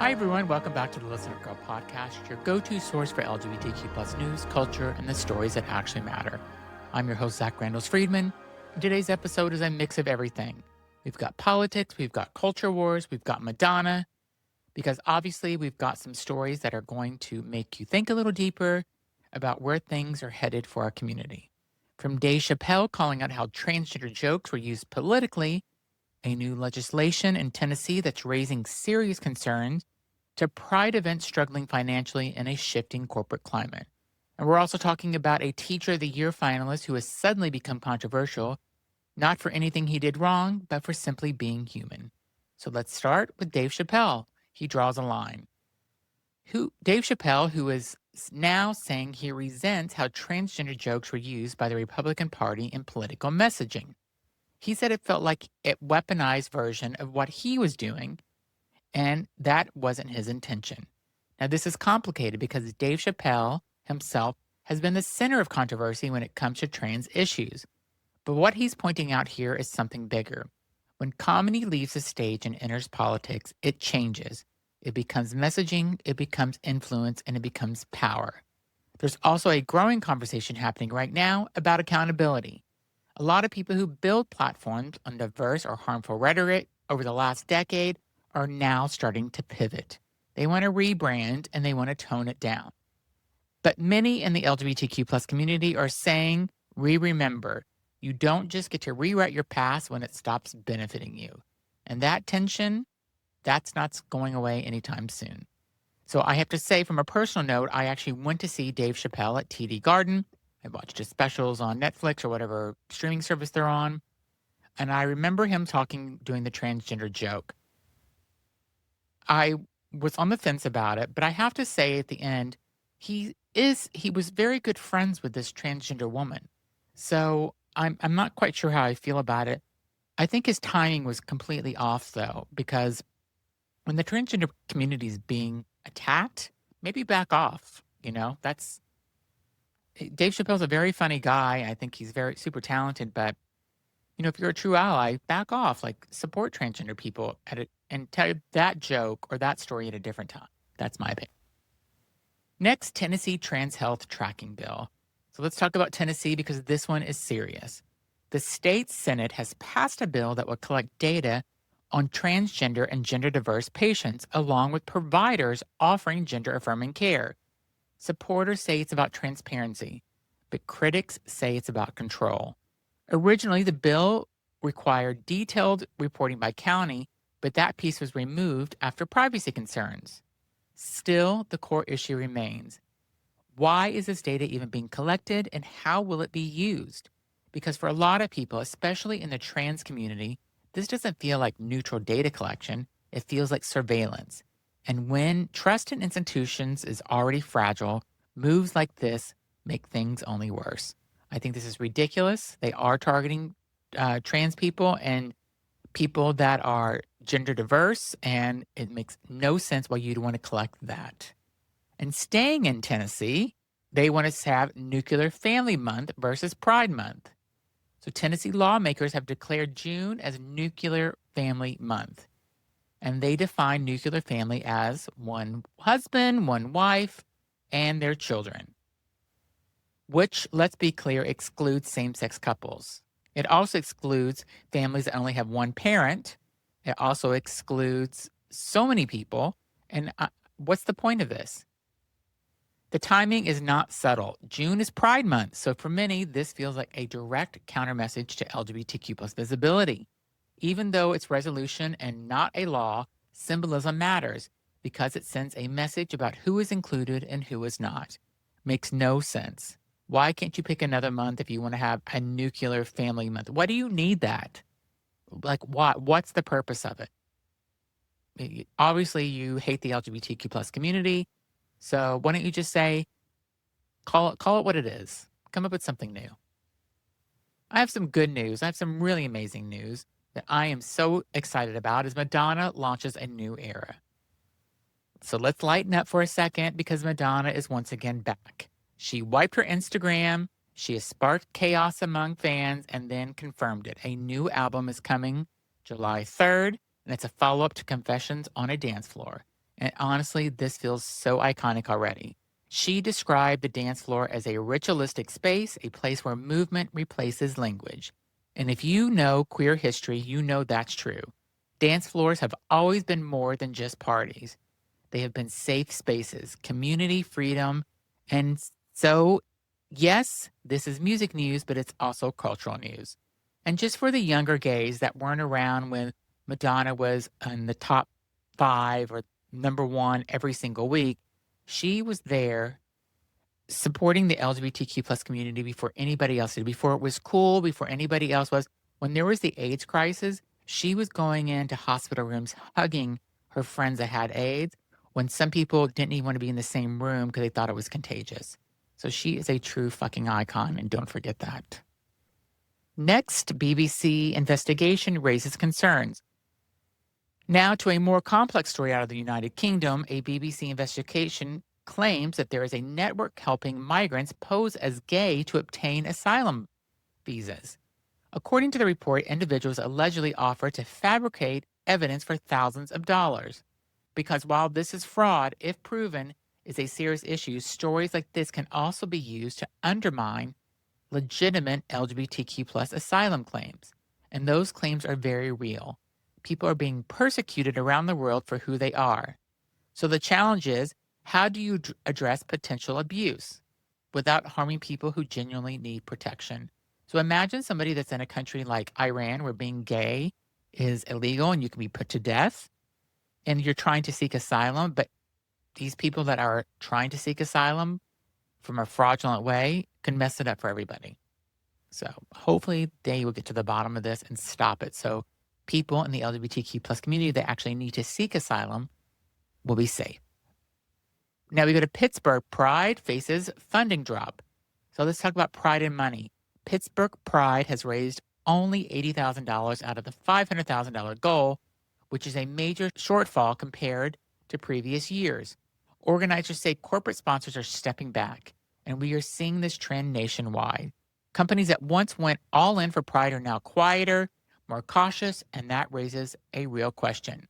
Hi, everyone. Welcome back to the Listen Up Girl podcast, your go-to source for LGBTQ plus news, culture, and the stories that actually matter. I'm your host, Zach Randles-Friedman, and today's episode is a mix of everything. We've got politics, we've got culture wars, we've got Madonna, because obviously we've got some stories that are going to make you think a little deeper about where things are headed for our community. From Dave Chappelle calling out how transgender jokes were used politically, a new legislation in Tennessee that's raising serious concerns, to Pride events struggling financially in a shifting corporate climate. And we're also talking about a Teacher of the Year finalist who has suddenly become controversial, not for anything he did wrong, but for simply being human. So let's start with Dave Chappelle. He draws a line. Dave Chappelle, who is now saying he resents how transgender jokes were used by the Republican Party in political messaging. He said it felt like a weaponized version of what he was doing, and that wasn't his intention. Now, this is complicated because Dave Chappelle himself has been the center of controversy when it comes to trans issues. But what he's pointing out here is something bigger. When comedy leaves the stage and enters politics, it changes. It becomes messaging, it becomes influence, and it becomes power. There's also a growing conversation happening right now about accountability. A lot of people who build platforms on diverse or harmful rhetoric over the last decade are now starting to pivot. They want to rebrand and they want to tone it down. But many in the LGBTQ plus community are saying, remember, you don't just get to rewrite your past when it stops benefiting you. And that tension, that's not going away anytime soon. So I have to say, from a personal note, I actually went to see Dave Chappelle at TD Garden. I watched his specials on Netflix or whatever streaming service they're on. And I remember him doing the transgender joke. I was on the fence about it, but I have to say at the end, he was very good friends with this transgender woman. So I'm not quite sure how I feel about it. I think his timing was completely off, though, because when the transgender community is being attacked, maybe back off. Dave Chappelle's a very funny guy. I think he's very super talented, but if you're a true ally, back off, like support transgender people and tell that joke or that story at a different time. That's my opinion. Next, Tennessee trans health tracking bill. So let's talk about Tennessee because this one is serious. The state Senate has passed a bill that will collect data on transgender and gender diverse patients, along with providers offering gender affirming care. Supporters say it's about transparency, but critics say it's about control. Originally, the bill required detailed reporting by county, but that piece was removed after privacy concerns. Still, the core issue remains. Why is this data even being collected, and how will it be used? Because for a lot of people, especially in the trans community, this doesn't feel like neutral data collection. It feels like surveillance. And when trust in institutions is already fragile, moves like this make things only worse. I think this is ridiculous. They are targeting trans people and people that are gender diverse, and it makes no sense why you'd want to collect that. And staying in Tennessee, they want to have Nuclear Family Month versus Pride Month. So Tennessee lawmakers have declared June as Nuclear Family Month. And they define nuclear family as one husband, one wife, and their children, which, let's be clear, excludes same-sex couples. It also excludes families that only have one parent. It also excludes so many people. And what's the point of this? The timing is not subtle. June is Pride Month, so for many, this feels like a direct counter message to LGBTQ plus visibility. Even though it's resolution and not a law, symbolism matters because it sends a message about who is included and who is not. Makes no sense. Why can't you pick another month if you want to have a Nuclear Family Month? Why do you need that? Like, what's the purpose of it? Obviously, you hate the LGBTQ plus community. So why don't you just say, call it what it is. Come up with something new. I have some good news. I have some really amazing news that I am so excited about as Madonna launches a new era. So let's lighten up for a second because Madonna is once again back. She wiped her Instagram. She has sparked chaos among fans and then confirmed it. A new album is coming July 3rd, and it's a follow-up to Confessions on a Dance Floor. And honestly, this feels so iconic already. She described the dance floor as a ritualistic space, a place where movement replaces language. And if you know queer history, you know that's true. Dance floors have always been more than just parties. They have been safe spaces, community, freedom. And so, yes, this is music news, but it's also cultural news. And just for the younger gays that weren't around when Madonna was in the top 5 or number 1 every single week, she was there supporting the LGBTQ plus community before anybody else did, before it was cool, before anybody else was. When there was the AIDS crisis, she was going into hospital rooms hugging her friends that had AIDS when some people didn't even want to be in the same room because they thought it was contagious. So she is a true fucking icon, and don't forget that. Next, BBC investigation raises concerns. Now to a more complex story out of the United Kingdom, a BBC investigation claims that there is a network helping migrants pose as gay to obtain asylum visas. According to the report, individuals allegedly offer to fabricate evidence for thousands of dollars. Because while this is fraud, if proven, is a serious issue, stories like this can also be used to undermine legitimate LGBTQ plus asylum claims. And those claims are very real. People are being persecuted around the world for who they are. So the challenge is, how do you address potential abuse without harming people who genuinely need protection? So imagine somebody that's in a country like Iran where being gay is illegal and you can be put to death, and you're trying to seek asylum, but these people that are trying to seek asylum from a fraudulent way can mess it up for everybody. So hopefully they will get to the bottom of this and stop it. So people in the LGBTQ plus community that actually need to seek asylum will be safe. Now we go to Pittsburgh Pride faces funding drop. So let's talk about pride and money. Pittsburgh Pride has raised only $80,000 out of the $500,000 goal, which is a major shortfall compared to previous years. Organizers say corporate sponsors are stepping back, and we are seeing this trend nationwide. Companies that once went all in for Pride are now quieter, more cautious, and that raises a real question.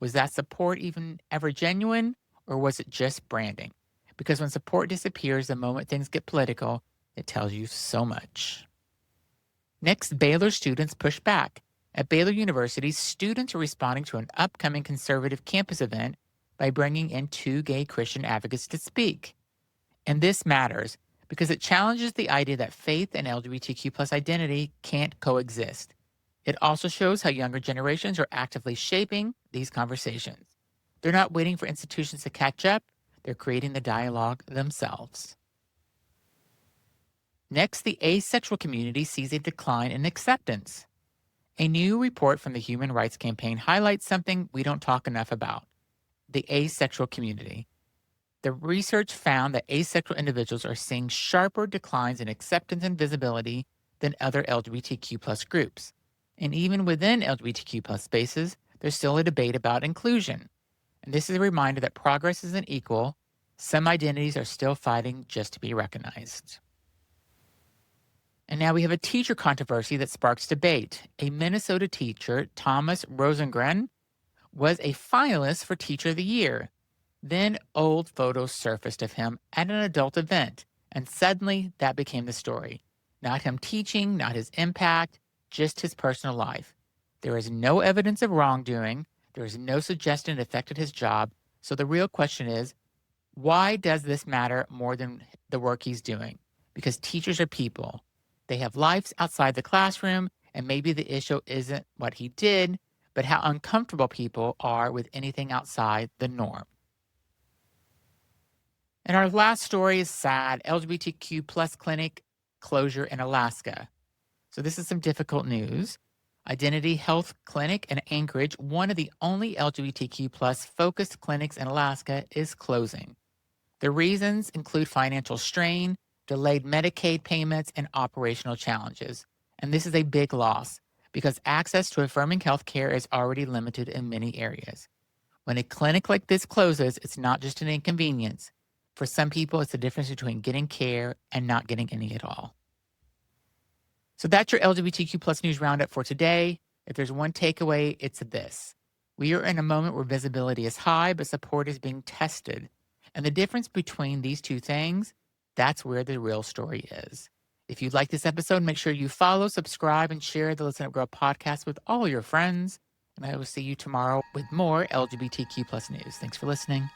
Was that support even ever genuine, or was it just branding? Because when support disappears the moment things get political, it tells you so much. Next, Baylor students push back. At Baylor University, students are responding to an upcoming conservative campus event by bringing in 2 gay Christian advocates to speak. And this matters because it challenges the idea that faith and LGBTQ plus identity can't coexist. It also shows how younger generations are actively shaping these conversations. They're not waiting for institutions to catch up, they're creating the dialogue themselves. Next, the asexual community sees a decline in acceptance. A new report from the Human Rights Campaign highlights something we don't talk enough about: the asexual community. The research found that asexual individuals are seeing sharper declines in acceptance and visibility than other LGBTQ plus groups. And even within LGBTQ plus spaces, there's still a debate about inclusion. And this is a reminder that progress isn't equal. Some identities are still fighting just to be recognized. And now we have a teacher controversy that sparks debate. A Minnesota teacher, Thomas Rosengren, was a finalist for Teacher of the Year. Then old photos surfaced of him at an adult event, and suddenly that became the story. Not him teaching, not his impact, just his personal life. There is no evidence of wrongdoing. There is no suggestion it affected his job. So the real question is, why does this matter more than the work he's doing? Because teachers are people. They have lives outside the classroom, and maybe the issue isn't what he did, but how uncomfortable people are with anything outside the norm. And our last story is sad: LGBTQ plus clinic closure in Alaska. So this is some difficult news. Identity Health Clinic in Anchorage, one of the only LGBTQ plus focused clinics in Alaska, is closing. The reasons include financial strain, delayed Medicaid payments, and operational challenges. And this is a big loss because access to affirming health care is already limited in many areas. When a clinic like this closes, it's not just an inconvenience. For some people, it's the difference between getting care and not getting any at all. So that's your LGBTQ plus news roundup for today. If there's one takeaway, it's this: We are in a moment where visibility is high, but support is being tested. And the difference between these two things, that's where the real story is. If you like this episode, make sure you follow, subscribe, and share the Listen Up Girl podcast with all your friends. And I will see you tomorrow with more LGBTQ plus news. Thanks for listening.